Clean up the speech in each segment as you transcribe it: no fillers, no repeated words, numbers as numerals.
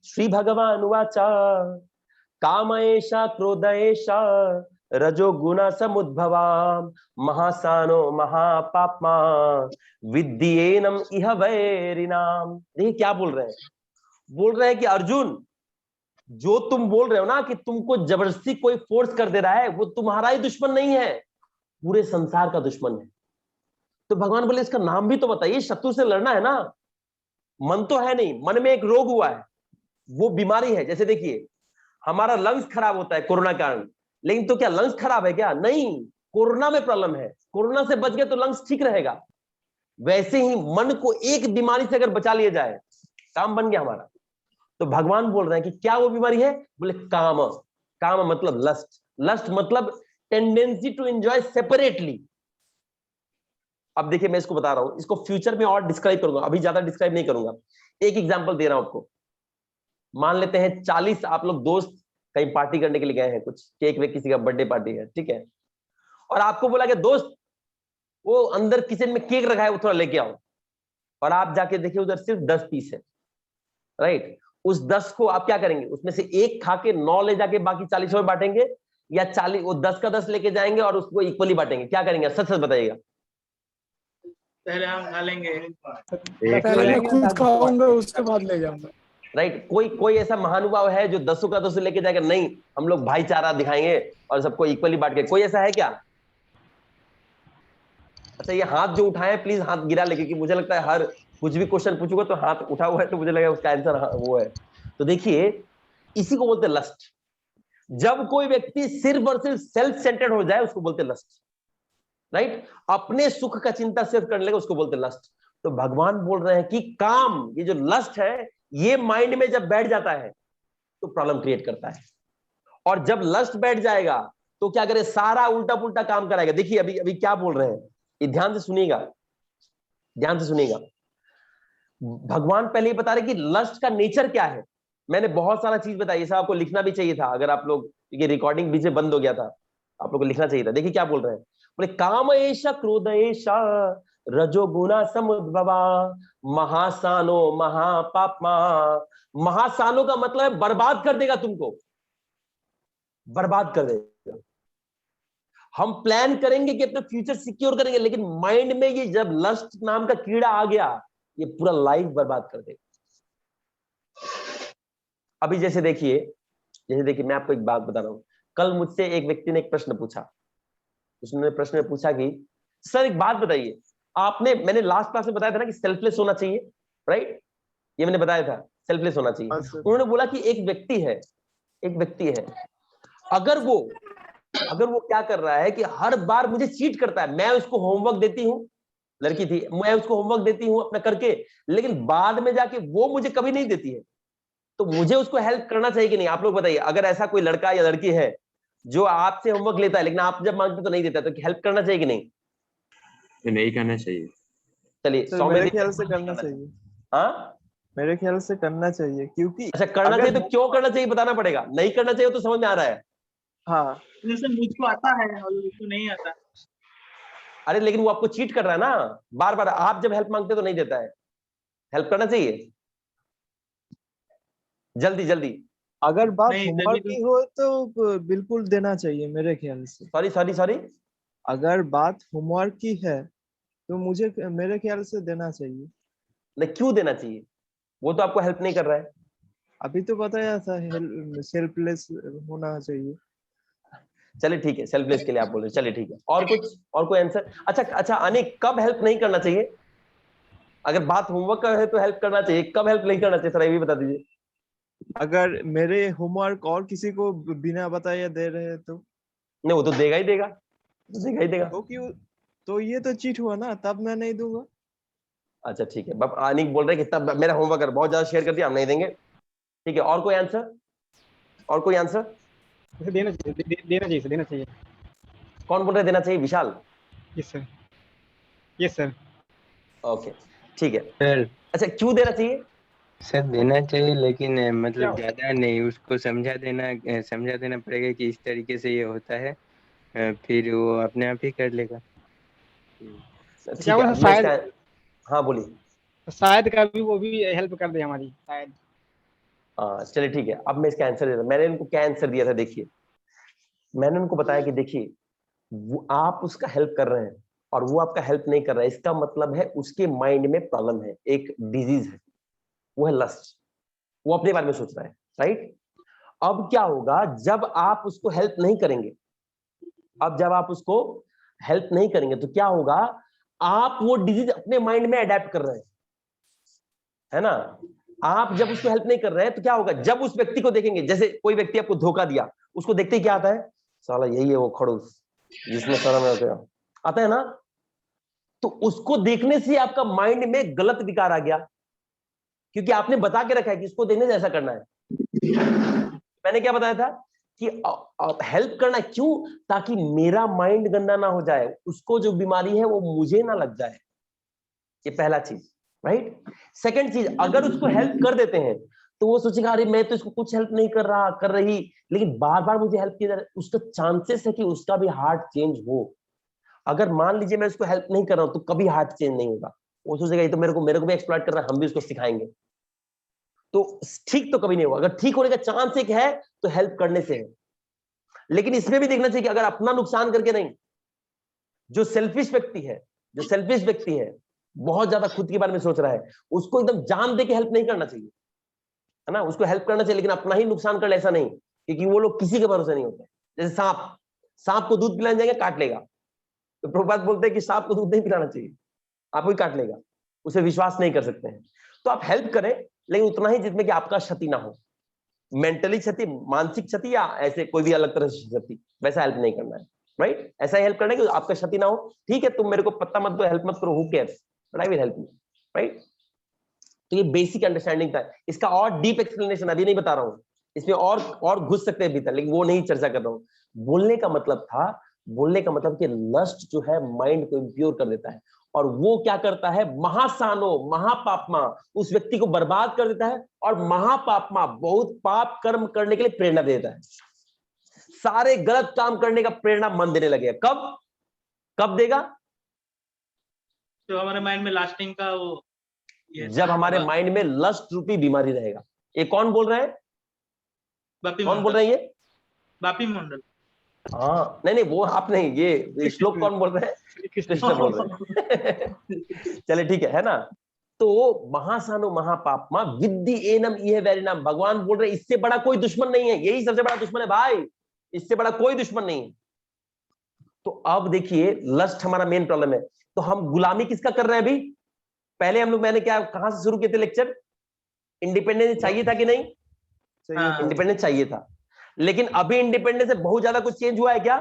श्री भगवान उवाचा काम एषा क्रोध एषा रजो गुण समुद्भवा महासानो महापाप्मा विद्येनम इह वैरिणाम। देखिए क्या बोल रहे हैं, बोल रहे हैं कि अर्जुन, जो तुम बोल रहे हो ना कि तुमको जबरदस्ती कोई फोर्स कर दे रहा है, वो तुम्हारा ही दुश्मन नहीं है, पूरे संसार का दुश्मन है। तो भगवान बोले इसका नाम भी तो बताइए, शत्रु से लड़ना है ना, मन तो है नहीं, मन में एक रोग हुआ है, वो बीमारी है। जैसे देखिए हमारा लंग्स खराब होता है कोरोना के कारण, लेकिन तो क्या लंग्स खराब है क्या? नहीं, कोरोना में प्रॉब्लम है, कोरोना से बच गए तो लंग्स ठीक रहेगा। वैसे ही मन को एक बीमारी से अगर बचा लिया जाए, काम बन गया हमारा। तो भगवान बोल रहे हैं कि क्या वो बीमारी है? बोले काम। काम मतलब लस्ट, लस्ट मतलब टेंडेंसी टू एंजॉय सेपरेटली। अब देखिए मैं इसको बता रहा हूं, इसको फ्यूचर में और डिस्क्राइब करूंगा, अभी ज्यादा डिस्क्राइब नहीं करूंगा। एक एग्जांपल दे रहा हूं आपको। मान लेते हैं 40 आप लोग दोस्त कहीं पार्टी करने के लिए गए हैं, कुछ केक वेक, किसी का बर्थडे पार्टी है, ठीक है, और आपको बोला कि दोस्त वो अंदर किचन में केक रखा है, वो थोड़ा लेके आओ, और आप जाके देखिए उधर सिर्फ 10 पीस है, राइट? उस 10 को आप क्या करेंगे? उसमें से एक खा के 9 ले जाके बाकी 40 में बांटेंगे, या 40 वो 10 का 10 लेके जाएंगे और उसको इक्वली बांटेंगे? क्या करेंगे? सच सच बताइएगा। पहले हम खा लेंगे, पहले मैं खुद खाऊंगा, उसके बाद ले जाऊंगा, राइट? कोई ऐसा महानुभाव है जो 10 का 10 लेके जाएगा? नहीं, हम लोग भाईचारा दिखाएंगे और सबको इक्वली बांट के। कोई ऐसा है क्या? अच्छा ये हाथ जो उठाए प्लीज हाथ गिरा ले, क्योंकि मुझे लगता है हर कुछ भी क्वेश्चन पूछूंगा तो हाथ उठा हुआ है, तो मुझे लगेगा उसका आंसर वो है। तो देखिए इसी को बोलते लस्ट। जब कोई व्यक्ति सिर्फ और सिर्फ सेल्फ सेंटर्ड हो जाए उसको बोलते लस्ट, राइट? अपने सुख का चिंता सिर्फ करने लगे उसको बोलते लस्ट। तो भगवान बोल रहे हैं कि काम, ये जो लस्ट है, ये माइंड में जब बैठ जाता है तो प्रॉब्लम क्रिएट करता है। और जब लस्ट बैठ जाएगा तो क्या करे? सारा उल्टा पुल्टा काम कराएगा। देखिए अभी अभी क्या बोल रहे हैं, ये ध्यान से सुनिएगा, ध्यान से सुनिएगा। भगवान पहले ही बता रहे कि लस्ट का नेचर क्या है। मैंने बहुत सारा चीज बताई, ये सब आपको लिखना भी चाहिए था, अगर आप लोग, ये रिकॉर्डिंग बीच में बंद हो गया था, आप लोग को लिखना चाहिए था। देखिए क्या बोल रहे हैं, बोले काम एषा क्रोध एषा रजोगुणा समुद्भवा महासानो महापाप्मा। महासानो का मतलब है बर्बाद कर देगा तुमको, बर्बाद कर देगा। हम प्लान करेंगे कि अपना फ्यूचर सिक्योर करेंगे, लेकिन माइंड में ये जब लस्ट नाम का कीड़ा आ गया, ये पूरा लाइफ बर्बाद कर देगा। अभी जैसे देखिए मैं आपको एक बात बता रहा हूं। कल मुझसे एक व्यक्ति ने एक प्रश्न पूछा, उसने प्रश्न में पूछा कि सर एक बात बताइए, मैंने लास्ट क्लास में बताया था ना कि सेल्फलेस होना चाहिए, राइट? ये मैंने बताया था, सेल्फलेस होना चाहिए। उन्होंने बोला कि एक व्यक्ति है, अगर वो क्या कर रहा है कि हर बार मुझे चीट करता है, मैं उसको होमवर्क देती हूं, लड़की थी, मैं उसको होमवर्क देती हूं अपना करके, लेकिन बाद में जाके वो मुझे कभी नहीं देती है, तो मुझे उसको हेल्प करना चाहिए कि नहीं? आप लोग बताइए, अगर ऐसा कोई लड़का या लड़की है जो आपसे होमवर्क लेता है लेकिन आप जब मांगते तो नहीं देता, तो हेल्प करना चाहिए कि नहीं? नहीं करना चाहिए। चलिए तो मेरे ख्याल से करना चाहिए। हाँ, मेरे ख्याल से करना चाहिए, क्योंकि अच्छा करना चाहिए तो क्यों करना चाहिए बताना पड़ेगा। नहीं करना चाहिए तो समझ में आ रहा है। हाँ, जैसे मुझको आता है और उसको नहीं आता। अरे लेकिन वो आपको चीट कर रहा है ना, बार बार आप जब हेल्प मांगते तो नहीं देता है। हेल्प करना चाहिए, जल्दी जल्दी। अगर बात नहीं, होमवर्क जल्दी की हो तो बिल्कुल देना चाहिए मेरे ख्याल से। सॉरी, अगर बात होमवर्क की है तो मुझे मेरे ख्याल से देना चाहिए। नहीं क्यों देना चाहिए? वो तो आपको हेल्प नहीं कर रहा है। अभी तो बताया था सेल्फलेस होना चाहिए। चलिए ठीक है, सेल्फलेस के लिए आप बोल रहे हैं, चलिए ठीक है। और कुछ, और कोई आंसर? अच्छा अनिक, कब हेल्प नहीं करना चाहिए? अगर बात होमवर्क का है तो हेल्प करना चाहिए, कब हेल्प नहीं करना चाहिए सर ये भी बता दीजिए। अगर मेरे होमवर्क और किसी को बिना बताए दे रहे हैं तो नहीं वो तो देगा ही देगा, देगा ही देगा। तो क्यों? तो ये तो चीट हुआ ना, तब मैं नहीं दूंगा। अच्छा ठीक है, अब अनिक बोल रहे हैं कि तब मेरा होमवर्क अगर बहुत ज्यादा शेयर कर दिया हम नहीं देंगे। ठीक है, और कोई आंसर? और कोई आंसर? देना चाहिए, देना चाहिए। कौन बोल रहे देना चाहिए? Vishal? Yes sir, yes sir. Okay ठीक है। सर अच्छा क्यों देना चाहिए? सर देना चाहिए, लेकिन मतलब क्या? ज्यादा नहीं, उसको समझा देना पड़ेगा कि इस तरीके से ये होता है, फिर वो अपने आप ही कर लेगा। ठीक क्या है, हुआ अब मैं शायद, इसका, हाँ बोलिए। शायद कभी वो भी हेल्प कर दे हमारी, शायद। चलिए ठीक है, अब मैं इसका आंसर देता हूं। मैंने इनको क्या आंसर दिया था, देखिए मैंने उनको बताया कि देखिए आप उसका हेल्प कर रहे हैं और वो आपका हेल्प नहीं कर रहा है, इसका मतलब है उसके माइंड में प्रॉब्लम है, एक डिजीज है, वो है लस्ट। वो अपने बारे में सोच रहा है, राइट। अब क्या होगा जब आप उसको हेल्प नहीं करेंगे, अब जब आप उसको हेल्प नहीं करेंगे तो क्या होगा, आप वो डिजीज अपने माइंड में अडेप्ट कर रहे हैं, है ना। आप जब उसको हेल्प नहीं कर रहे हैं तो क्या होगा, जब उस व्यक्ति को देखेंगे, जैसे कोई व्यक्ति आपको धोखा दिया, उसको देखते ही क्या आता है, साला यही है वो खड़ूस जिसमें शर्म है, आता है ना। तो उसको देखने से आपका माइंड में गलत विकार आ गया, क्योंकि आपने बता के रखा है कि इसको देखने से ऐसा करना है। मैंने क्या बताया था कि हेल्प करना क्यों, ताकि मेरा माइंड गंदा ना हो जाए, उसको जो बीमारी है वो मुझे ना लग जाए, ये पहला चीज, राइट। सेकंड चीज, अगर उसको हेल्प कर देते हैं तो वो सोचेगा अरे मैं तो इसको कुछ हेल्प नहीं कर रहा कर रही, लेकिन बार बार मुझे हेल्प किया जा रहा है, उसका चांसेस है कि उसका भी हार्ट चेंज हो। अगर मान लीजिए मैं उसको हेल्प नहीं कर रहा हूं तो कभी हार्ट चेंज नहीं होगा, वो सोचेगा ये तो मेरे को भी एक्सप्लॉइट कर रहा है, हम भी उसको सिखाएंगे, तो ठीक तो कभी नहीं होगा। अगर ठीक होने का चांस एक है तो हेल्प करने से है, लेकिन इसमें भी देखना चाहिए कि अगर अपना नुकसान करके नहीं, जो सेल्फिश व्यक्ति है बहुत ज्यादा खुद के बारे में सोच रहा है, उसको एकदम जान दे के हेल्प नहीं करना चाहिए, है ना। उसको हेल्प करना चाहिए लेकिन अपना ही नुकसान कर ले, ऐसा नहीं, क्योंकि वो लोग किसी के भरोसे नहीं होते। जैसे सांप को दूध पिलाने जाएंगे काट लेगा, तो प्रभुपाद बोलते हैं कि सांप को दूध नहीं पिलाना चाहिए, आपको ही काट लेगा, उसे विश्वास नहीं कर सकते हैं। तो आप हेल्प करें लेकिन उतना ही जिसमें कि आपका क्षति ना हो, मेंटली क्षति, मानसिक क्षति या ऐसे कोई भी अलग तरह से क्षति, वैसा हेल्प नहीं करना है, राइट। ऐसा हेल्प करना है कि आपका क्षति ना हो, ठीक है तुम मेरे को पत्ता मत दो, हेल्प मत करो, who cares, but I will help you, right. तो ये बेसिक अंडरस्टैंडिंग था, इसका और डीप एक्सप्लेनेशन अभी नहीं बता रहा हूं, इसमें और घुस सकते हैं भीतर, लेकिन वो नहीं चर्चा कर रहा हूं। बोलने का मतलब कि लस्ट जो है माइंड को इंप्योर कर देता है, और वो क्या करता है, महासानो महापापमा, उस व्यक्ति को बर्बाद कर देता है, और महापापमा बहुत पाप कर्म करने के लिए प्रेरणा देता है, सारे गलत काम करने का प्रेरणा मन देने लगेगा। कब देगा, तो हमारे माइंड में लास्टिंग का वो जब हमारे माइंड में लस्ट रूपी बीमारी रहेगा। ये कौन बोल रहा है, कौन बोल रहे हैं ये, बापी मंडल। हाँ नहीं वो आप नहीं, ये श्लोक कौन बोल रहे हैं, कृष्ण बोल रहे हैं। चले ठीक है ना। तो महासानो महापापमा विद्धि एनम ये वेरी नाम, भगवान बोल रहे इससे बड़ा कोई दुश्मन नहीं है, यही सबसे बड़ा दुश्मन है भाई, इससे बड़ा कोई दुश्मन नहीं है। तो अब देखिए लस्ट हमारा मेन प्रॉब्लम है, तो हम गुलामी किसका कर रहे हैं अभी। पहले हम लोग, मैंने क्या कहां से शुरू किए थे लेक्चर, इंडिपेंडेंस चाहिए था कि नहीं, इंडिपेंडेंस चाहिए था, लेकिन अभी इंडिपेंडेंस से बहुत ज्यादा कुछ चेंज हुआ है क्या,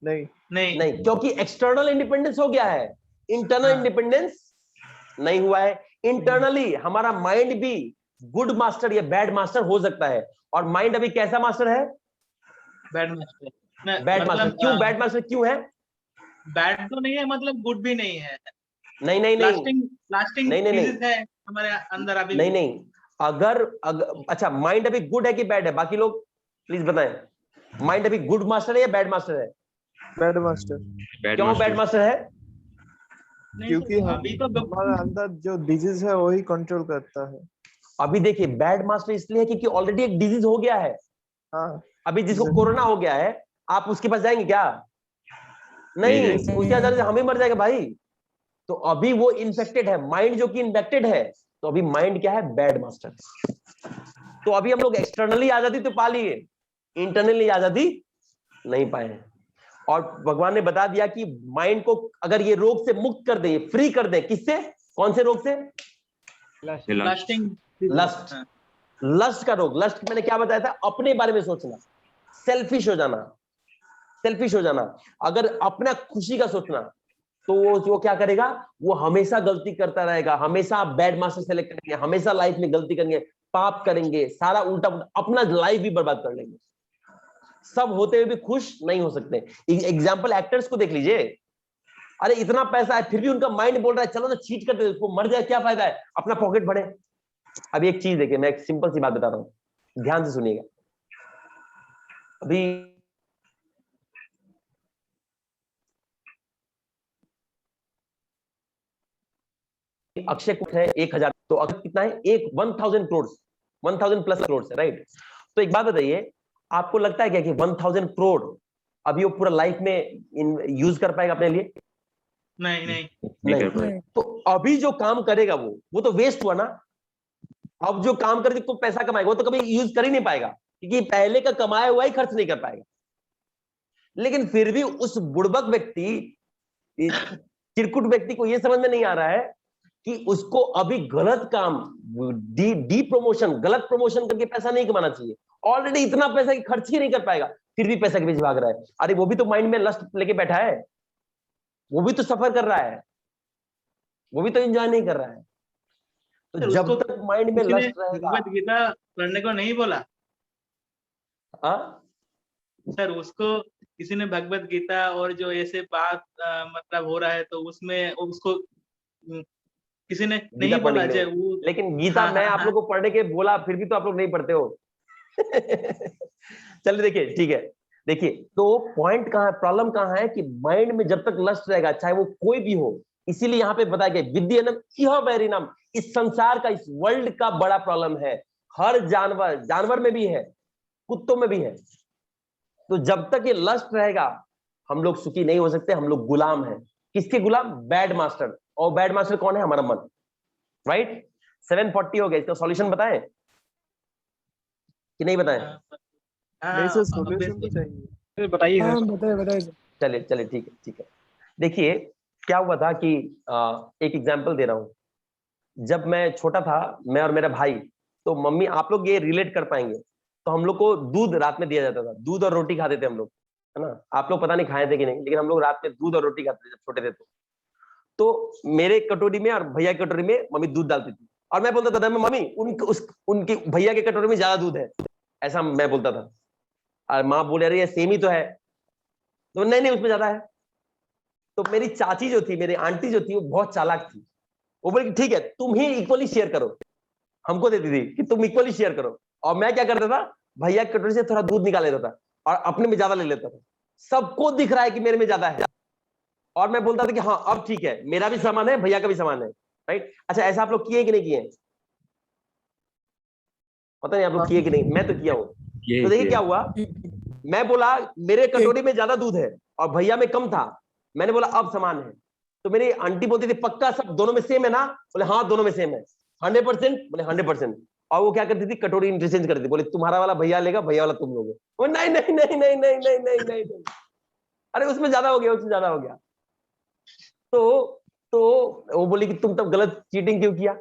नहीं, क्योंकि एक्सटर्नल इंडिपेंडेंस हो गया है, इंटरनल इंडिपेंडेंस नहीं हुआ है। इंटरनली हमारा माइंड भी गुड मास्टर या बैड मास्टर हो सकता है, और माइंड अभी कैसा मास्टर है, बैड मास्टर। बैड मास्टर क्यों, बैड मास्टर क्यों है, बैड तो नहीं है, मतलब गुड भी नहीं है, नहीं लास्टिंग डिजीज है हमारे अंदर अभी नहीं अगर अच्छा माइंड अभी गुड है कि बैड है, बाकी लोग प्लीज बताएं, माइंड अभी गुड मास्टर है या बैड मास्टर है, बैड मास्टर। क्यों बैड मास्टर है, क्योंकि अभी तो हमारे अंदर जो डिजीज है वही कंट्रोल करता है। अभी देखिए बैड मास्टर इसलिए है क्योंकि ऑलरेडी एक डिजीज हो गया है। हाँ, अभी जिसको कोरोना हो गया है, आप उसके पास जाएंगे क्या, नहीं, उसके आधार से हम ही मर जाएगा भाई। तो अभी वो इन्फेक्टेड है, माइंड जो कि इन्फेक्टेड है, तो अभी माइंड क्या है, बैड मास्टर। तो अभी हम लोग एक्सटर्नली आजादी तो पा लिए, इंटरनली आजादी नहीं पाए हैं। और भगवान ने बता दिया कि माइंड को अगर ये रोग से मुक्त कर दे, फ्री कर दे, किससे, कौन से रोग से, लस्ट का रोग। लस्ट मैंने क्या बताया था, अपने बारे में सोचना, सेल्फिश हो जाना। अगर अपना खुशी का सोचना, तो वो क्या करेगा, वो हमेशा गलती करता रहेगा, हमेशा बैड मास्टर सेलेक्ट करेंगे, हमेशा लाइफ में गलती करेंगे, पाप करेंगे, सारा उल्टा अपना लाइफ भी बर्बाद कर लेंगे, सब होते हुए भी खुश नहीं हो सकते। एग्जाम्पल एक्टर्स को देख लीजिए, अरे इतना पैसा है फिर भी उनका माइंड बोल रहा है चलो ना चीट करते, उसको मर जाए क्या फायदा है, अपना पॉकेट भरे। अब एक चीज देखिए, मैं एक सिंपल सी बात बता रहा हूं, ध्यान से सुनिएगा। अभी अक्षय कुमार है 1000, तो अगर कितना है, 1000 करोड़, 1000 प्लस करोड़ है, राइट? तो एक बात बताइए, आपको लगता है क्या कि 1000 करोड़ अभी वो पूरा लाइफ में यूज कर पाएगा अपने लिए? नहीं नहीं नहीं। तो अभी जो काम करेगा वो तो वेस्ट हुआ ना। अब जो काम करके तो पैसा कमाएगा वो तो कभी यूज कर ही नहीं पाएगा, क्योंकि पहले का कमाया हुआ ही खर्च नहीं कर पाएगा। लेकिन फिर भी उस बुड़बक व्यक्ति, चिरकुट व्यक्ति को यह समझ में नहीं आ रहा है कि उसको अभी गलत काम, डी प्रमोशन, गलत प्रमोशन करके पैसा नहीं कमाना चाहिए। ऑलरेडी इतना पैसा कि खर्च ही नहीं कर पाएगा, फिर भी पैसा के पीछे भाग रहा है। अरे वो भी तो माइंड में लस्ट लेके बैठा है, वो भी तो सफर कर रहा है, वो भी तो एंजॉय नहीं कर रहा है। तो जब तक माइंड में लस्ट रहेगा। भगवत गीता पढ़ने को नहीं बोला सर, उसको किसी ने भगवत गीता और जो ऐसे बात मतलब हो रहा है तो उसमें उसको किसी ने नहीं बोला वो। लेकिन गीता मैं आप लोग को पढ़ने के बोला, फिर भी तो आप लोग नहीं पढ़ते हो। चलिए देखिए, ठीक है, देखिए तो पॉइंट कहाँ है, प्रॉब्लम कहाँ है कि माइंड में जब तक लस्ट रहेगा, चाहे वो कोई भी हो। इसीलिए यहाँ पे बताया गया विद्येनम इह वैरिणम, इस संसार का, इस वर्ल्ड का बड़ा प्रॉब्लम है। हर जानवर में भी है, कुत्तों में भी है। तो जब तक ये लस्ट रहेगा हम लोग सुखी नहीं हो सकते, हम लोग गुलाम हैं। किसके गुलाम? Bad master. और बैड मास्टर कौन है? हमारा मन, राइट? 740 हो गया, इसका सॉल्यूशन बताएं कि नहीं बताएं? नहीं सर, सॉल्यूशन तो चाहिए। बताइए हाँ, सर। बताइए। चलिए ठीक है। देखिए क्या हुआ था कि एक एग्जांपल दे रहा हूं। जब मैं छोटा था, मैं और मेरा भाई, तो मम्मी, आप लोग ये रिलेट कर पाएंगे, तो हम लोग को दूध रात में दिया जाता था, दूध और रोटी खाते थे हम लोग, है ना? आप लोग पता नहीं खाए थे कि नहीं, लेकिन हम लोग रात में दूध और रोटी खाते थे जब छोटे थे। तो मेरे कटोरी में और भैया की कटोरी में मम्मी दूध डालती थी, और मैं बोलता था मम्मी उनके भैया के कटोरी में ज्यादा दूध है, ऐसा मैं बोलता था। और माँ बोले अरे ये सेम ही तो है, तो नहीं उसमें ज्यादा है। तो मेरी चाची जो थी, मेरी आंटी जो थी, वो बहुत चालाक थी। वो बोली ठीक है तुम ही इक्वली शेयर करो, हमको देती थी कि तुम इक्वली शेयर करो। और मैं क्या करता था, भैया की कटोरी से थोड़ा दूध निकाल लेता था और अपने में ज्यादा ले लेता था। सबको दिख रहा है कि मेरे में ज्यादा है, और मैं बोलता था कि हाँ अब ठीक है, मेरा भी सामान है, भैया का भी सामान है, राइट? अच्छा, ऐसा आप लोग किए कि नहीं किए? पता नहीं आप लोग किए कि नहीं, मैं तो किया हूं। तो देखिए क्या हुआ, मैं बोला मेरे कटोरी में ज्यादा दूध है और भैया में कम था, मैंने बोला अब समान है। तो मेरी आंटी बोलती थी पक्का सब दोनों में सेम है ना? बोले हाँ दोनों में सेम है। 100%? बोले 100%। और वो क्या करती थी, कटोरी इंटरचेंज करती थी, बोले तुम्हारा वाला भैया लेगा, भैया वाला तुम लोगे। वो नहीं नहीं नहीं नहीं नहीं नहीं नहीं नहीं नहीं, अरे उसमें ज्यादा हो गया, उसमें ज्यादा हो गया। तो वो बोली कि तुम तब गलत चीटिंग क्यों किया?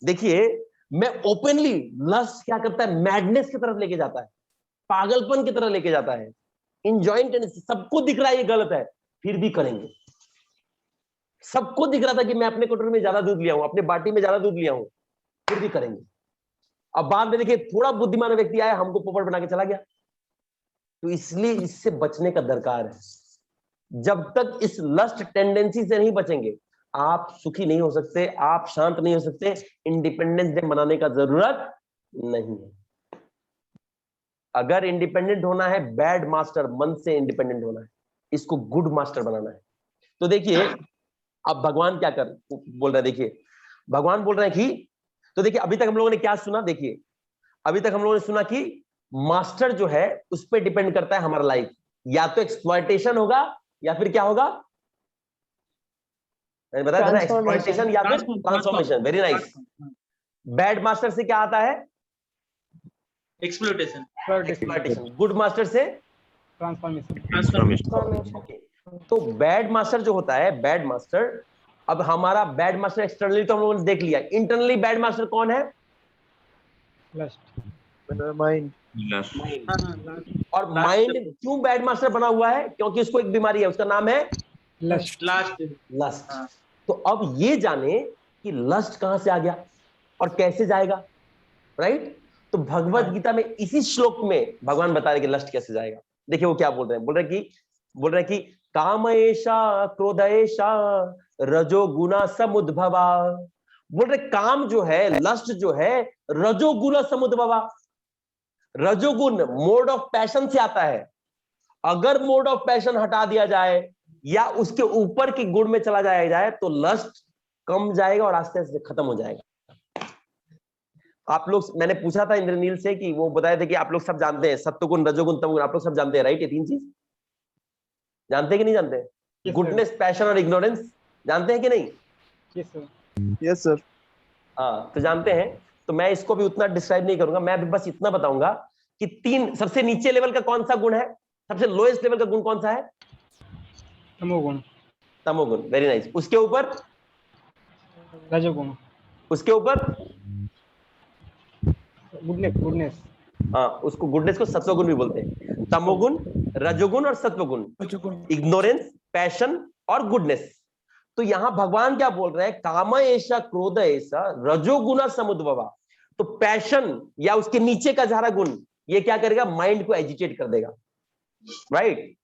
देखिए मैं ओपनली, लस्ट क्या करता है, मैडनेस की तरफ लेके जाता है, पागलपन की तरह लेके जाता है, इंजॉइंट, सबको दिख रहा है ये गलत है, फिर भी करेंगे। सबको दिख रहा था कि मैं अपने कटोरी में ज्यादा दूध लिया हूं, अपने बाटी में ज्यादा दूध लिया हूं, फिर भी करेंगे। अब बाद में देखिए थोड़ा बुद्धिमान व्यक्ति आया, हमको पोपट बना के चला गया। तो इसलिए इससे बचने का दरकार है। जब तक इस लस्ट टेंडेंसी से नहीं बचेंगे, आप सुखी नहीं हो सकते, आप शांत नहीं हो सकते। इंडिपेंडेंस डे मनाने का जरूरत नहीं है। अगर इंडिपेंडेंट होना है, बैड मास्टर मन से इंडिपेंडेंट होना है, इसको गुड मास्टर बनाना है। तो देखिए अब भगवान क्या कर बोल रहे हैं, देखिए भगवान बोल रहे हैं कि, तो देखिए अभी तक हम लोगों ने क्या सुना, देखिए अभी तक हम लोगों ने सुना कि मास्टर जो है उस पर डिपेंड करता है हमारा लाइफ, या तो एक्सप्लॉयटेशन होगा या फिर क्या होगा, मैंने बताया था, एक्सप्लॉयटेशन या फिर transformation. Very nice. Bad master से क्या आता है? एक्सप्लॉयटेशन। गुड मास्टर से ट्रांसफॉर्मेशन। तो बैड मास्टर जो होता है, बैड मास्टर, अब हमारा बैड मास्टर एक्सटर्नली तो हम लोगों ने देख लिया, इंटरनली बैड मास्टर कौन है? माइंड। और माइंड क्यों बैड मास्टर बना हुआ है? क्योंकि उसको एक बीमारी है, उसका नाम है लस्ट। तो अब ये जाने कि लस्ट कहां से आ गया और कैसे जाएगा, राइट? तो भगवत गीता में इसी श्लोक में भगवान बता रहे कि लस्ट कैसे जाएगा। देखिए वो क्या बोल रहे हैं, बोल रहे हैं कि काम एषा क्रोध एषा रजोगुणा समुद्भवा। बोल रहे काम जो है, लस्ट जो है, रजोगुण समुद्भवा। रजोगुण मोड ऑफ पैशन से आता है। अगर मोड ऑफ पैशन हटा दिया जाए या उसके ऊपर के गुण में चला जाया जाए तो लस्ट कम जाएगा और आस्ते आस्ते खत्म हो जाएगा। आप लोग, मैंने पूछा था इंद्रनील से कि वो बताए थे कि आप लोग सब जानते हैं सत्वगुण, रजोगुण, तमोगुण, आप लोग सब जानते हैं राइट? ये 3 चीज जानते हैं कि नहीं जानते? Yes, sir. गुडनेस, पैशन और इग्नोरेंस जानते हैं कि नहीं? Yes, sir. Yes sir. हाँ तो जानते हैं। तो मैं इसको भी उतना डिस्क्राइब नहीं करूंगा, मैं भी बस इतना बताऊंगा कि 3 सबसे नीचे लेवल का कौन सा गुण है, सबसे लोएस्ट लेवल का गुण कौन सा है? तमोगुण, तमोगुण। Very nice. उसके ऊपर, रजोगुण, उसके ऊपर, गुडनेस, हाँ उसको गुडनेस को सत्वगुण भी बोलते हैं। तमोगुण, रजोगुण और सत्वगुण, इग्नोरेंस, पैशन और गुडनेस। तो यहां भगवान क्या बोल रहे हैं? काम ऐसा, क्रोध ऐसा, रजोगुण समुद्भवा। तो पैशन या उसके नीचे का सारा गुण ये क्या करेगा? माइंड को एजिटेट कर देगा, राइट?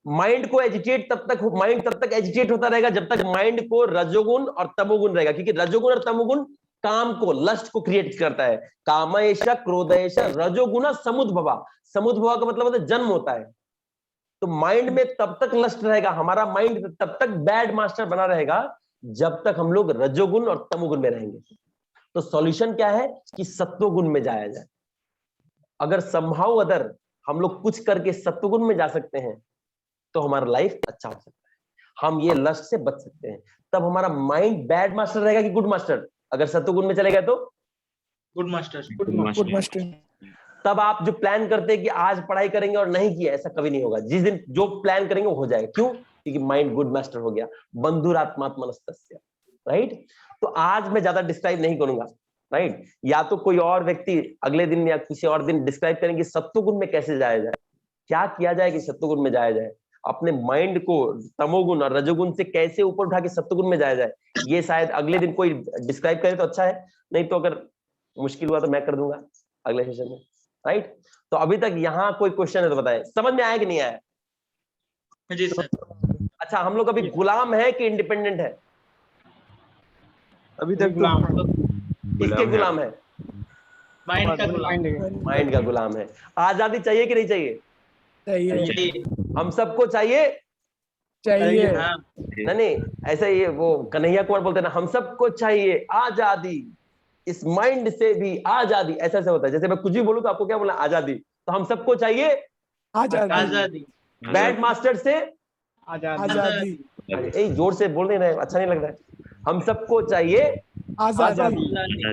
माइंड को एजिटेट माइंड तब तक एजिटेट होता रहेगा जब तक माइंड को रजोगुण और तमोगुण रहेगा, क्योंकि रजोगुण और तमोगुण काम को, लस्ट को क्रिएट करता है। काम ऐसा, क्रोध ऐसा, रजोगुण समुद्भवा। समुद्भवा का मतलब होता है जन्म होता है। तो माइंड में तब तक लस्ट रहेगा, हमारा माइंड तब तक बैड मास्टर बना रहेगा जब तक हम लोग रजोगुण और तमोगुण में रहेंगे। तो सॉल्यूशन क्या है कि सत्वगुण में जाया जाए। अगर समहाउ अदर हम लोग कुछ करके सत्वगुण में जा सकते हैं तो हमारा लाइफ अच्छा हो सकता है, हम ये लस्ट से बच सकते हैं। तब हमारा माइंड बैड मास्टर रहेगा कि गुड मास्टर? अगर सत्वगुण में चले गए तो गुड मास्टर। Good master. तब आप जो प्लान करते हैं कि आज पढ़ाई करेंगे और नहीं किया, ऐसा कभी नहीं होगा। जिस दिन जो प्लान करेंगे वो हो जाएगा। क्यों? क्योंकि माइंड गुड मास्टर हो गया। बंधुरात्मात्मनस्तस्य, राइट? तो आज मैं ज्यादा डिस्क्राइब नहीं करूंगा, राइट? या तो कोई और व्यक्ति अगले दिन या किसी और दिन डिस्क्राइब करेंगे सत्वगुण में कैसे जाया जाए, क्या किया जाए कि सत्वगुण में जाया जाए, अपने माइंड को तमोगुण और रजोगुण से कैसे ऊपर उठा के सत्वगुण में जाया जाए। ये शायद अगले दिन कोई डिस्क्राइब करे तो अच्छा है, नहीं तो अगर मुश्किल हुआ तो मैं कर दूंगा अगले सेशन में, राइट? तो अभी तक यहाँ कोई क्वेश्चन है तो बताएं, समझ में आया कि नहीं आया? जी सर। अच्छा, हम लोग अभी गुलाम है कि इंडिपेंडेंट है? अभी तक गुलाम, किसके गुलाम है? माइंड का गुलाम। माइंड का गुलाम है। आजादी चाहिए कि नहीं चाहिए? चाहिए। हम सबको चाहिए। चाहिए। हाँ। नहीं, ऐसा ये वो कन्हैया कुमार बोलते हैं ना, हम सबको चाहिए आजादी, इस माइंड से भी आजादी। ऐसा ऐसा होता है, जैसे मैं कुछ भी बोलूं तो आपको क्या बोलना? आजादी। तो हम सबको चाहिए आजादी। आजादी। बैड मास्टर से आजादी, आजादी। यही जोर से बोल नहीं रहे, अच्छा नहीं लग रहा है। हम सबको चाहिए आजादी।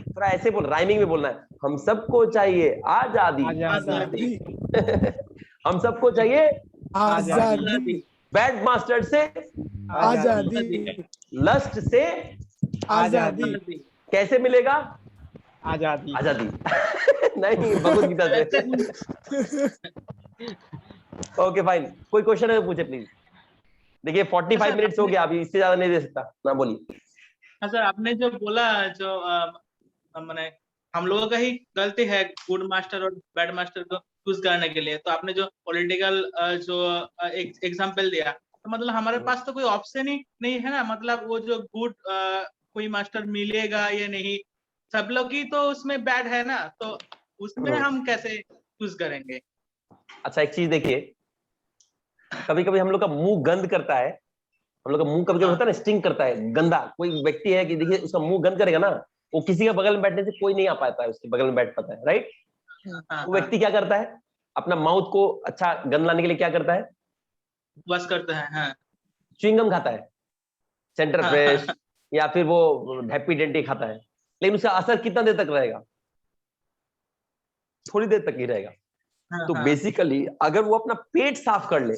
थोड़ा ऐसे बोल, राइमिंग में बोलना है। हम सबको चाहिए आजादी, आजादी, हम सबको चाहिए आजादी। बैड मास्टर से, आजादी। लस्ट से। आजादी। कैसे मिलेगा आजादी, आजादी? नहीं, भगवत गीता से। ओके फाइन, कोई क्वेश्चन है तो पूछे प्लीज। देखिए 45 मिनट्स हो गया, अभी इससे ज्यादा नहीं दे सकता ना, बोलिए। हाँ सर, आपने जो बोला जो मैंने हम लोगों का ही गलती है गुड मास्टर और बैड मास्टर को चूज करने के लिए। तो आपने जो पॉलिटिकल जो एग्जांपल दिया, तो मतलब हमारे पास तो कोई ऑप्शन ही नहीं है ना। मतलब वो जो गुड कोई मास्टर मिलेगा या नहीं, सब लोग ही तो उसमें बैड है ना, तो उसमें हम कैसे चूज करेंगे? अच्छा एक चीज देखिए, कभी कभी हम लोग का मुंह गंद करता है, हम लोग का मुंह कभी कभी होता है ना, स्टिंग करता है, गंदा। कोई व्यक्ति है कि देखिए उसका मुंह गंद करेगा ना, वो किसी के बगल में बैठने से कोई नहीं आ पाता है, उसके बगल में बैठ पाता है, राइट? वो व्यक्ति क्या करता है? अपना माउथ को अच्छा गंद लाने के लिए क्या करता है? बस करते हैं। हाँ। च्युइंगम खाता है, सेंटर फ्रेश या फिर वो हैप्पी डेंटी खाता है, लेकिन उसका असर कितना देर तक रहेगा? थोड़ी देर तक ही रहेगा। तो बेसिकली अगर वो अपना पेट साफ कर ले,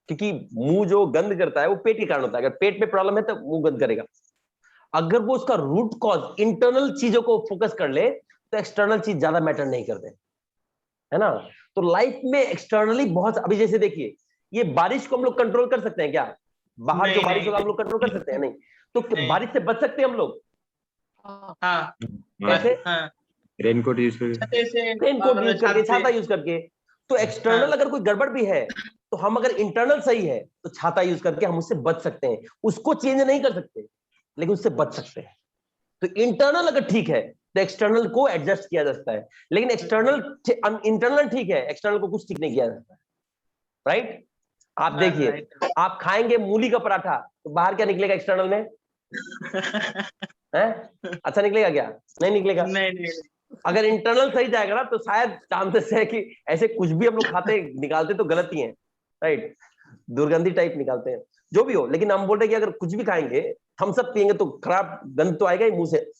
क्योंकि मुंह जो गंद करता है वो पेट के कारण होता है, अगर पेट में प्रॉब्लम है तो मुंह गंद करेगा। अगर वो उसका रूट कॉज इंटरनल चीजों को फोकस कर ले तो एक्सटर्नल चीज ज्यादा मैटर नहीं करते, है ना? तो लाइफ में एक्सटर्नली बहुत, अभी जैसे देखिए ये बारिश को हम लोग कंट्रोल कर सकते हैं क्या? बाहर जो बारिश होगा हम लोग कंट्रोल कर सकते हैं? नहीं। तो बारिश से बच सकते हैं हम लोग कैसे? रेनकोट यूज करके, रेनकोट यूज करके, छाता यूज करके। तो एक्सटर्नल अगर कोई गड़बड़ भी है तो हम अगर इंटरनल सही है तो छाता यूज करके हम उससे बच सकते हैं। उसको चेंज नहीं कर सकते लेकिन उससे बच सकते हैं। तो इंटरनल अगर ठीक है तो एक्सटर्नल को एडजस्ट किया जा सकता है, लेकिन इंटरनल ठीक है, एक्सटर्नल को कुछ ठीक नहीं किया जाता है, राइट? आप देखिए, आप खाएंगे मूली का पराठा तो बाहर क्या निकलेगा एक्सटर्नल में? है? अच्छा निकलेगा क्या? नहीं निकलेगा। नहीं अगर इंटरनल सही जाएगा ना तो शायद चांसेस है कि ऐसे कुछ भी हम लोग खाते निकालते तो गलत ही है, राइट? दुर्गंधी टाइप निकालते हैं, जो भी हो। लेकिन हम बोल रहे कि अगर कुछ भी खाएंगे, थम्स अप पियेंगे तो खराब गंध तो आएगा ही, मुंह से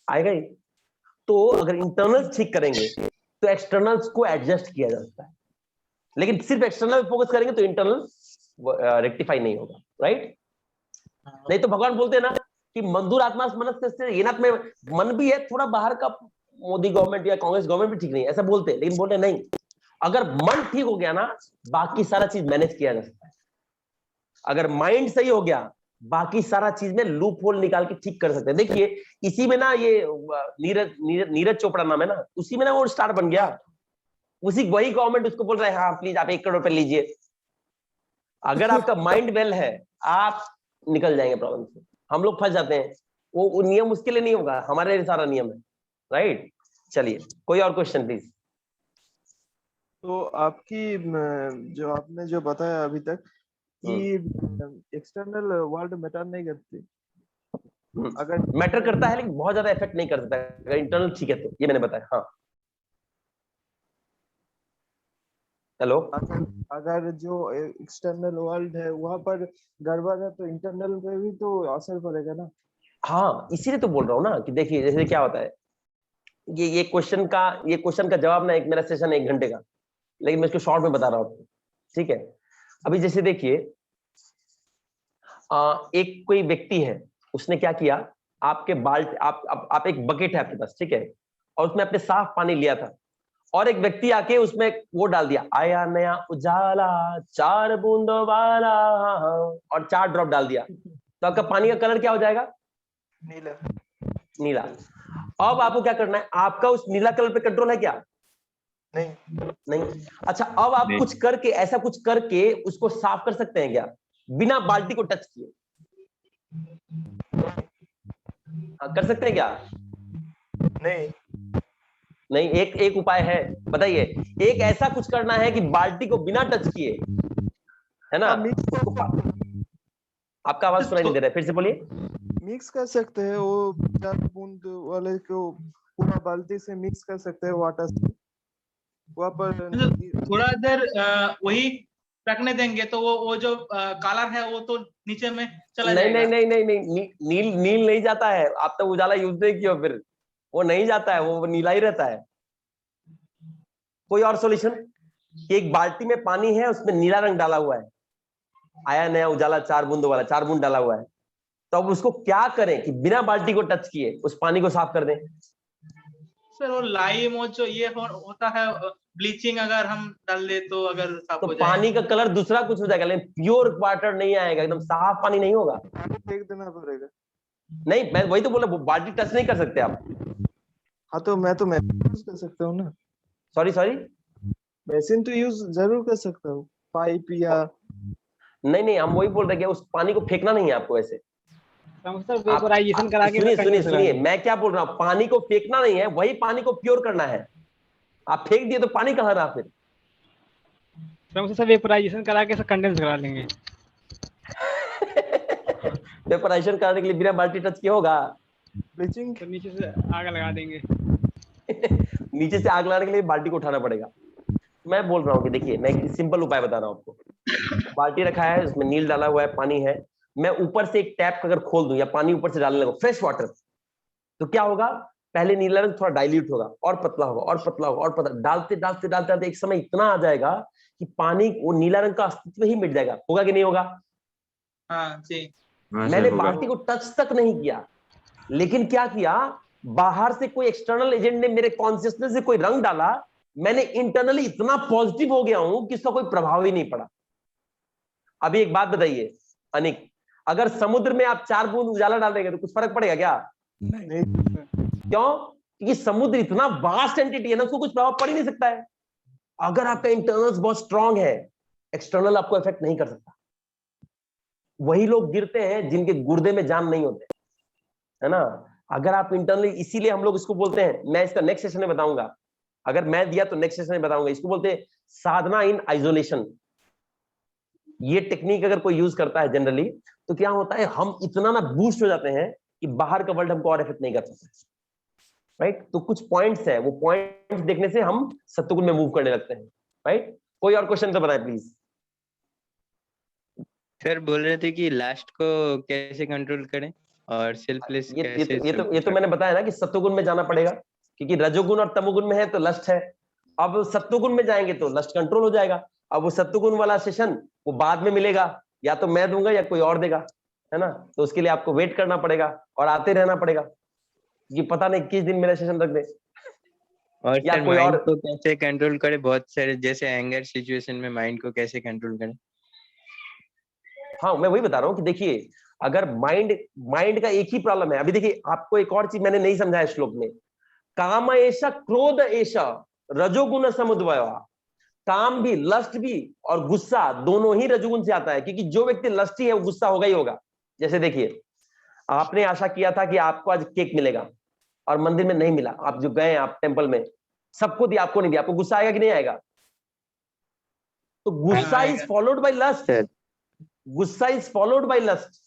आएगा ही। तो अगर इंटरनल्स ठीक करेंगे तो एक्सटर्नल्स को एडजस्ट किया जा सकता है, लेकिन सिर्फ एक्सटर्नल फोकस करेंगे तो इंटरनल रेक्टिफाई नहीं होगा, राइट? नहीं तो भगवान बोलते हैं ना कि मंदुर आत्मा मनस्य ये नाथ में मन भी है थोड़ा बाहर का, मोदी गवर्नमेंट या कांग्रेस गवर्नमेंट भी ठीक नहीं है ऐसा बोलते हैं, लेकिन बोलते नहीं, अगर मन ठीक हो गया ना बाकी सारा चीज मैनेज किया जा सकता है। अगर माइंड सही हो गया बाकी सारा चीज में लूप होल निकाल के ठीक कर सकते हैं। देखिए इसी में ना ये नीरज चोपड़ा नाम है ना, उसी में ना वो स्टार बन गया, उसी वही गवर्नमेंट उसको बोल रहा है हाँ प्लीज आप 1 करोड़ रुपए लीजिए। अगर आपका माइंड वेल है आप निकल जाएंगे प्रॉब्लम से। हम लोग फंस जाते हैं, वो नियम उसके लिए नहीं होगा, हमारे लिए सारा नियम है, राइट? चलिए कोई और क्वेश्चन प्लीज। तो आपकी जो आपने जो बताया अभी तक कि एक्सटर्नल वर्ल्ड मैटर नहीं करती, अगर मैटर करता है लेकिन बहुत ज्यादा इफेक्ट नहीं कर सकता अगर इंटरनल ठीक है तो, ये मैंने बताया। हाँ हेलो, अगर जो एक्सटर्नल वर्ल्ड है वहां पर गड़बड़ है तो इंटरनल पे भी तो असर पड़ेगा ना। हाँ इसीलिए तो बोल रहा हूँ ना कि देखिए जैसे क्या होता है, ये क्वेश्चन का जवाब ना एक मेरा सेशन 1 घंटे का, लेकिन मैं इसको शॉर्ट में बता रहा हूँ, ठीक है? अभी जैसे देखिए एक कोई व्यक्ति है, उसने क्या किया, आपके बाल्ट आप एक बकेट है आपके पास, ठीक है? और उसमें आपने साफ पानी लिया था, और एक व्यक्ति आके उसमें वो डाल दिया, आया नया उजाला 4 बूंदों वाला, और 4 ड्रॉप डाल दिया, तो आपका पानी का कलर क्या हो जाएगा? नीला। अब आपको क्या करना है, आपका उस नीला कलर पे कंट्रोल है क्या? नहीं। अच्छा अब आप कुछ करके, ऐसा कुछ करके उसको साफ कर सकते हैं क्या बिना बाल्टी को टच किए? कर सकते हैं क्या? नहीं। एक उपाय है, बताइए। एक ऐसा कुछ करना है कि बाल्टी को बिना टच किए, है ना? आपका आवाज सुनाई नहीं दे रहा है, फिर से बोलिए। मिक्स कर सकते हैं वो 4 बूंद वाले को पूरा बाल्टी से मिक्स कर सकते हैं वाटर से, वहां पर थोड़ा देर वही रखने देंगे तो वो जो कलर है वो तो नीचे में चला जाएगा। नहीं, नील नहीं जाता है, आप तो उजाला यूज नहीं किया, फिर वो नहीं जाता है, वो नीला ही रहता है। कोई और सॉल्यूशन? एक बाल्टी में पानी है, उसमें नीला रंग डाला हुआ है, आया नया उजाला 4 बूंदों वाला, 4 बूंद डाला हुआ है, तो अब उसको क्या करें कि बिना बाल्टी को टच किए उस पानी को साफ कर दें? सर वो लाइम और जो ये होता है ब्लीचिंग, अगर हम डाल दे तो अगर साफ तो हो जाए। पानी का कलर दूसरा कुछ हो जाएगा, लेकिन प्योर वाटर नहीं आएगा, एकदम साफ पानी नहीं होगा। फेंक देना पड़ेगा। नहीं, मैं वही तो बोला, बाल्टी टच नहीं कर सकते आप। हाँ तो मैं यूज कर सकता हूँ ना। सॉरी मशीन तो यूज जरूर कर सकता हूँ, पाइप या नहीं, हम वही बोल रहे हैं, उस पानी को फेंकना नहीं है आपको। ऐसे सर वेपोराइजेशन करा के सुनिए मैं क्या बोल रहा हूँ, पानी को फेंकना नहीं है, वही पानी को प्योर करना है। आप फेंक दिए तो पानी कहाँ रहा फिर? सर वेपोराइजेशन करा के कंडेंस करा लेंगे। वेपोराइजेशन करने के लिए बिना बाल्टी टच किया होगा? ब्लीचिंग तो नीचे से आग लगा देंगे। नीचे से आग लगाने के लिए बाल्टी को उठाना पड़ेगा। मैं बोल रहा हूँ कि देखिए, मैं एक सिंपल उपाय बता रहा हूँ आपको। बाल्टी रखा है, उसमें नील डाला हुआ है, पानी है, मैं ऊपर से एक टैप अगर खोल दूं या पानी ऊपर से डालने लगूं फ्रेश वाटर, तो क्या होगा, पहले नीला रंग थोड़ा डाइल्यूट होगा, और पतला होगा, और पतला होगा, और पतला, डालते एक समय इतना आ जाएगा कि पानी, वो नीला रंग का अस्तित्व ही मिट जाएगा। होगा कि नहीं होगा? हाँ जी। मैंने बाल्टी को टच तक नहीं किया, लेकिन क्या किया, बाहर से कोई एक्सटर्नल एजेंट ने मेरे कॉन्शियसनेस से कोई रंग डाला, मैंने इंटरनली इतना पॉजिटिव हो गया हूं कि इसका कोई प्रभाव ही नहीं पड़ा। अभी एक बात बताइए अनिक, अगर समुद्र में आप 4 बूंद उजाला डाल देंगे तो कुछ फर्क पड़ेगा क्या? नहीं। क्यों? क्योंकि समुद्र इतना वास्ट एंटिटी है ना, उसको कुछ प्रभाव पड़ ही नहीं सकता है। अगर आपका इंटरनल्स बहुत स्ट्रांग है, एक्सटर्नल आपको इफेक्ट नहीं कर सकता। वही लोग गिरते हैं जिनके गुर्दे में जान नहीं होते, है ना? अगर आप इंटरनली, इसीलिए हम लोग इसको बोलते हैं, मैं इसका नेक्स्ट सेशन में बताऊंगा, अगर मैं दिया तो नेक्स्ट सेशन में बताऊंगा, इसको बोलते हैं साधना इन आइसोलेशन। ये टेक्निक अगर कोई यूज करता है जनरली, तो क्या होता है, हम इतना ना बूस्ट हो जाते हैं कि कि बाहर का वर्ल्ड हमको और इफेक्ट नहीं कर सकता, राइट। तो कुछ पॉइंट्स है, वो पॉइंट्स देखने से हम सत्वगुण में मूव करने लगते हैं, राइट। कोई और क्वेश्चन तो बताए प्लीज। सर बोल रहे थे कि लास्ट को कैसे कंट्रोल करें और सेल्फलेस कैसे ये तो मैंने बताया ना कि सत्वगुण में जाना पड़ेगा, क्योंकि रजोगुण और तमोगुण में है तो लस्ट है। अब सत्वगुण में जाएंगे तो लस्ट कंट्रोल हो जाएगा। अब वो सत्वगुण वाला सेशन वो बाद में मिलेगा, या तो मैं दूंगा या कोई और देगा, है ना। तो उसके लिए आपको वेट करना पड़ेगा और आते रहना पड़ेगा, कि पता नहीं किस दिन मेरा सेशन रख दे। और या सर कोई माइंड और, को कैसे कंट्रोल करें, बहुत सारे जैसे एंगर सिचुएशन में माइंड को कैसे कंट्रोल करें? हाँ मैं वही बता रहा हूँ कि देखिए, अगर माइंड का एक ही प्रॉब्लम है। अभी देखिए आपको एक और चीज मैंने नहीं समझाया श्लोक में, काम ऐसा क्रोध ऐसा रजोगुण समुद्भव। काम भी, लस्ट भी और गुस्सा दोनों ही रजोगुण से आता है, क्योंकि जो व्यक्ति लस्टी है वो गुस्सा होगा ही होगा। जैसे देखिए, आपने आशा किया था कि आपको आज केक मिलेगा और मंदिर में नहीं मिला, आप जो गए आप टेंपल में, सबको दिया, आपको नहीं दिया, आपको गुस्सा आएगा कि नहीं आएगा? तो गुस्सा इज फॉलोड बाय लस्ट, गुस्सा इज फॉलोड बाय लस्ट।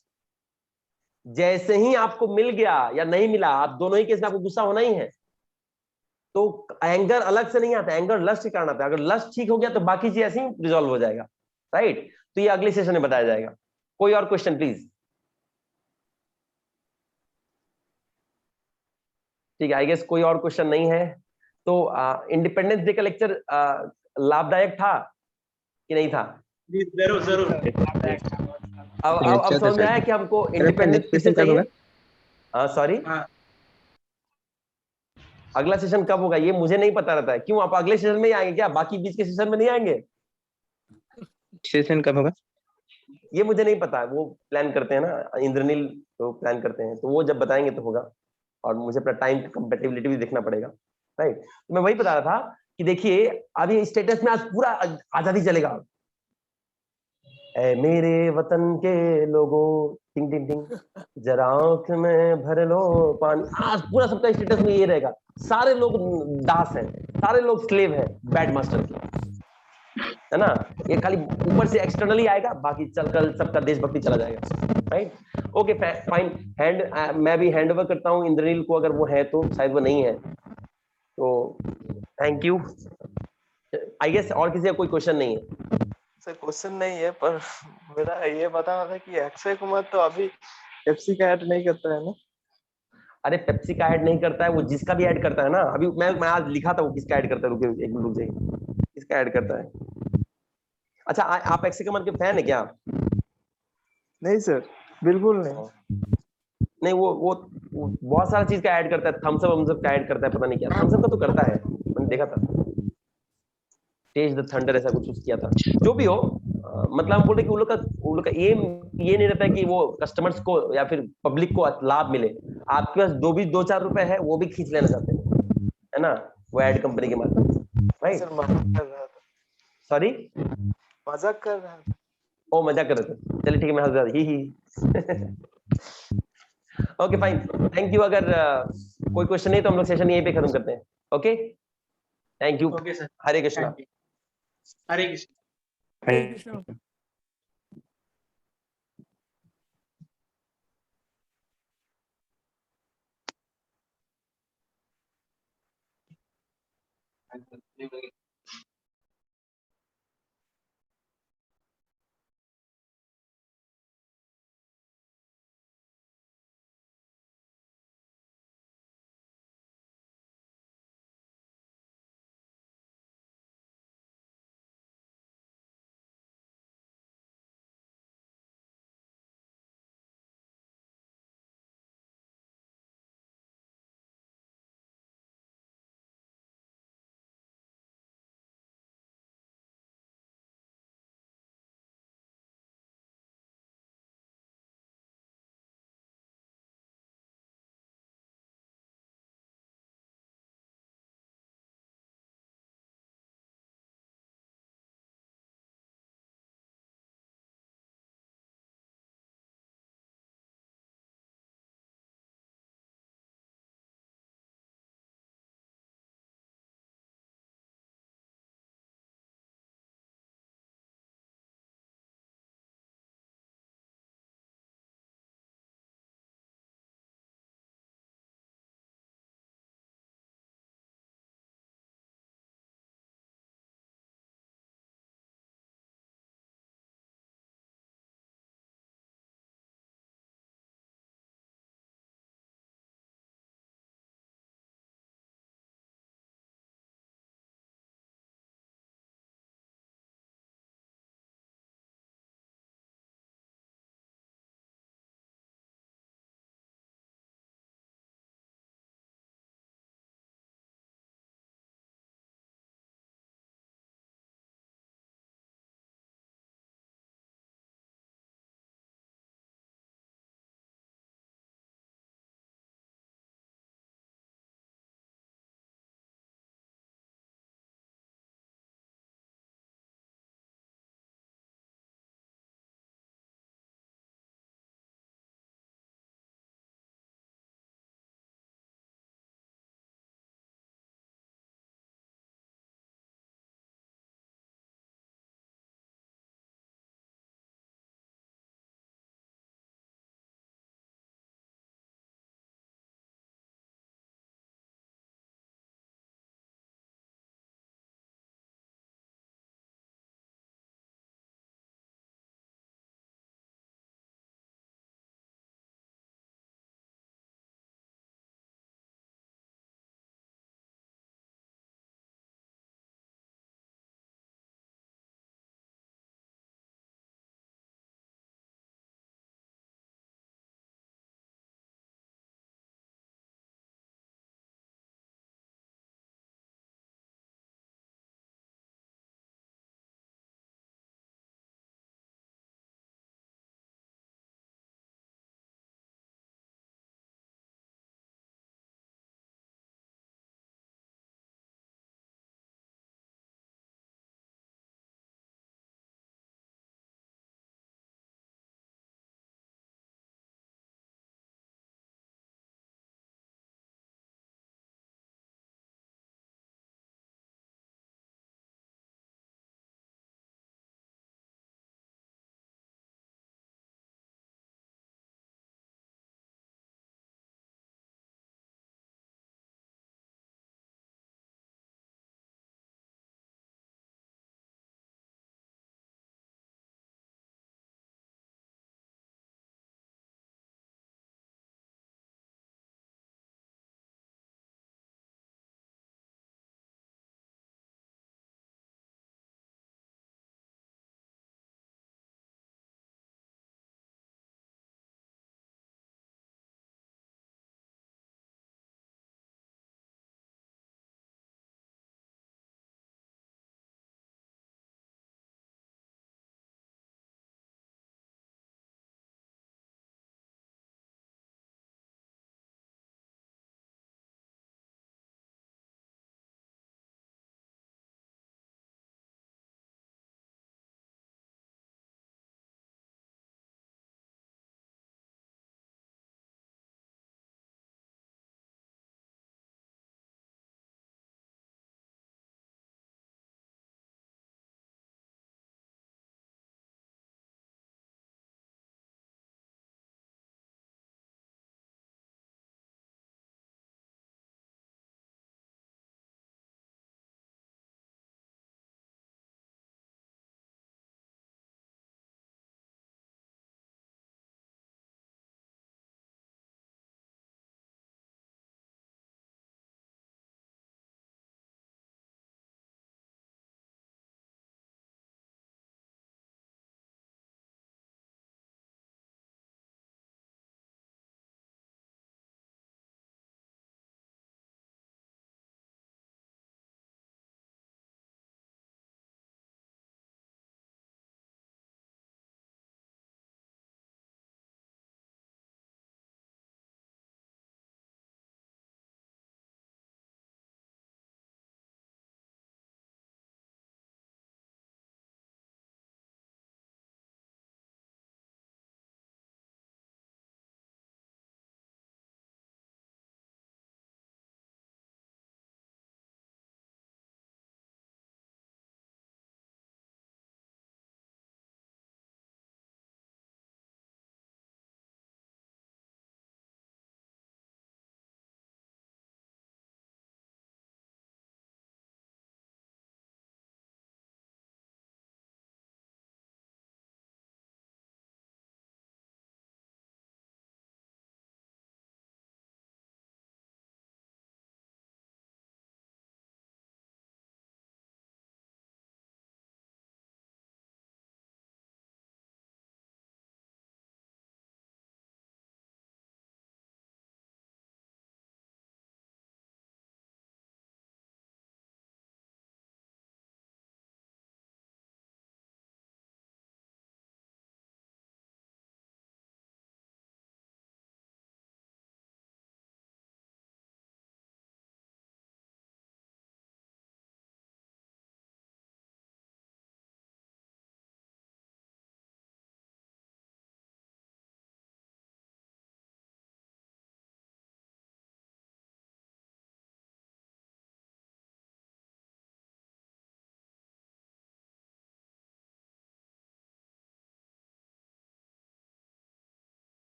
जैसे ही आपको मिल गया या नहीं मिला, आप दोनों ही केस में आपको गुस्सा होना ही है। तो एंगर अलग से नहीं आता, एंगर लस्ट के कारण आता है। अगर लस्ट ठीक हो गया तो बाकी चीज ऐसे ही रिजॉल्व हो जाएगा, राइट। तो ये अगले सेशन में बताया जाएगा। कोई और क्वेश्चन प्लीज। ठीक है, आई गेस कोई और क्वेश्चन नहीं है। तो इंडिपेंडेंस डे का लेक्चर लाभदायक था कि नहीं था? जी जरूर जरूर। अब समझ में आया कि हमको इंडिपेंडेंस किससे चाहिए? सॉरी, हाँ अगला सेशन कब होगा ये मुझे नहीं पता रहता है। क्यों, आप अगले सेशन में ही आएंगे क्या, बाकी बीच के सेशन में नहीं आएंगे? सेशन कब होगा? ये मुझे नहीं पता है, वो प्लान करते हैं ना इंद्रनील, तो प्लान करते हैं, तो वो जब बताएंगे तो होगा। और मुझे अपना टाइम कंपेटिबिलिटी भी देखना पड़ेगा, राइट। तो मैं वही बता रहा था कि देखिए, अभी स्टेटस में आज पूरा आजादी चलेगा। ऐ मेरे वतन के लोगों, टिंग टिंग टिंग, जरा आंख में भर लो पानी। आज पूरा सबका स्टेटस में ये रहेगा, सारे लोग दास हैं, सारे लोग स्लेव हैं बैड मास्टर के, है ना। ये खाली ऊपर से एक्सटर्नली आएगा, बाकी चलकर सबका देशभक्ति चला जाएगा, राइट। Okay fine. मैं भी हैंड ओवर करता हूँ इंद्रनील को, अगर वो है तो, शायद वो नहीं है तो थैंक यू। आई गेस और किसी का कोई क्वेश्चन नहीं है? सर क्वेश्चन नहीं है, पर मेरा ये बताना था कि अक्षय कुमार तो अभी पेप्सी का ऐड नहीं करता है ना? अरे पेप्सी का ऐड नहीं करता है वो, जिसका भी ऐड करता है ना। अभी मैं आज लिखा था वो किसका ऐड करता है, रुके एक मिनट रुक जाइए, किसका ऐड करता है। अच्छा आप अक्षय कुमार के फैन है क्या? नहीं सर, बिल्कुल नहीं। नहीं, वो बहुत सारा चीज का ऐड करता है, थम्स अप वम्स अप का ऐड करता है, पता नहीं क्या थम्स अप का तो करता है, मैंने देखा था। टेज द थंडर ऐसा कुछ किया था। जो भी हो, मतलब हम बोल रहे कि वो लोग का एम ये नहीं रहता है कि वो कस्टमर्स को या फिर पब्लिक को लाभ मिले। आपके पास दो चार रुपए है वो भी खींच लेना चाहते हैं, है ना, वो एड कंपनी के माध्यम से, राइट। सर मजाक कर रहा था, सॉरी, मजाक कर रहा था। ओ मजाक कर रहे थे, चलिए ठीक है, मैं हंस रहा था, ही ओके फाइन, थैंक यू। अगर कोई क्वेश्चन नहीं तो हम लोग सेशन यहीं पे खत्म करते हैं। Okay, thank you. Okay sir, Hare Krishna. Thank you. Hare Krishna. Hare Krishna.